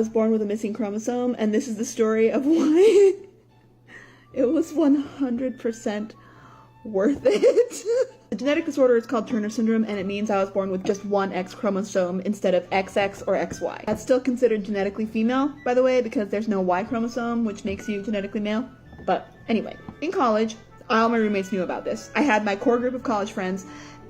I was born with a missing chromosome, and this is the story of why it was 100% worth it. The genetic disorder is called Turner syndrome, and it means I was born with just one X chromosome instead of XX or XY. That's still considered genetically female, by the way, because there's no Y chromosome, which makes you genetically male. But anyway, in college, all my roommates knew about this. I had my core group of college friends.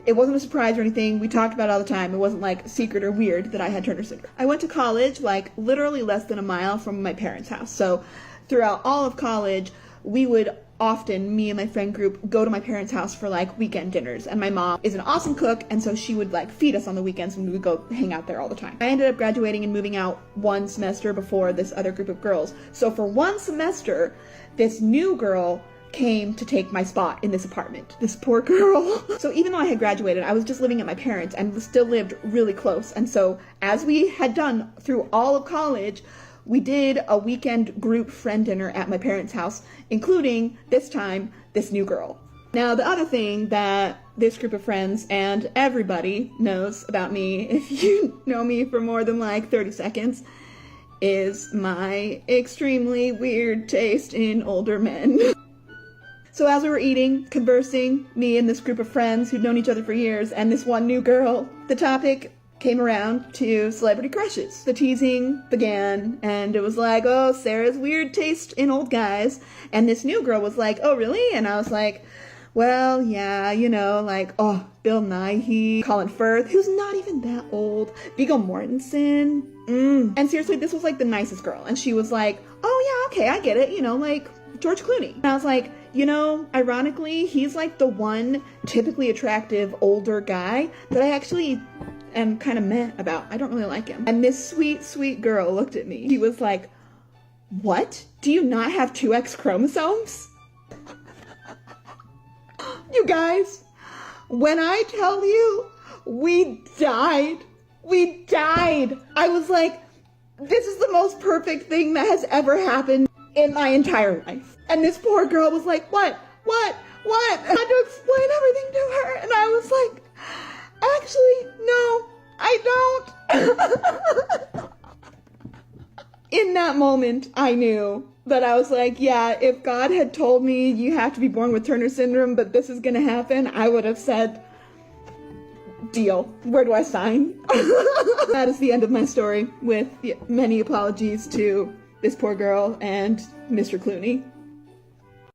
It wasn't a surprise or anything. We talked about it all the time. It wasn't like secret or weird that I had Turner syndrome. I went to college like literally less than a mile from my parents' house. So throughout all of college, we would often, me and my friend group, go to my parents' house for like weekend dinners. And my mom is an awesome cook, and so she would like feed us on the weekends and we would go hang out there all the time. I ended up graduating and moving out one semester before this other group of girls. So for one semester, this new girl came to take my spot in this apartment. This poor girl. So even though I had graduated, I was just living at my parents' and still lived really close. And so as we had done through all of college, we did a weekend group friend dinner at my parents' house, including, this time, this new girl. Now, the other thing that this group of friends and everybody knows about me, if you know me for more than like 30 seconds, is my extremely weird taste in older men. So as we were eating, conversing, me and this group of friends who'd known each other for years, and this one new girl, the topic came around to celebrity crushes. The teasing began, and it was like, oh, Sarah's weird taste in old guys. And this new girl was like, oh, really? And I was like, well, yeah, you know, like, oh, Bill Nighy, Colin Firth, who's not even that old, Viggo Mortensen. And seriously, this was like the nicest girl. And she was like, oh, yeah, okay, I get it, you know, like George Clooney. And I was like, you know, ironically, he's like the one typically attractive older guy that I actually am kind of meh about. I don't really like him. And this sweet, sweet girl looked at me. He was like, what? Do you not have two X chromosomes? You guys, when I tell you, we died. We died. I was like, this is the most perfect thing that has ever happened in my entire life. And this poor girl was like, what? And I had to explain everything to her. And I was like, actually, no, I don't. In that moment, I knew that I was like, yeah, if God had told me you have to be born with Turner syndrome, but this is gonna happen, I would have said, deal. Where do I sign? That is the end of my story, with many apologies to this poor girl and Mr. Clooney.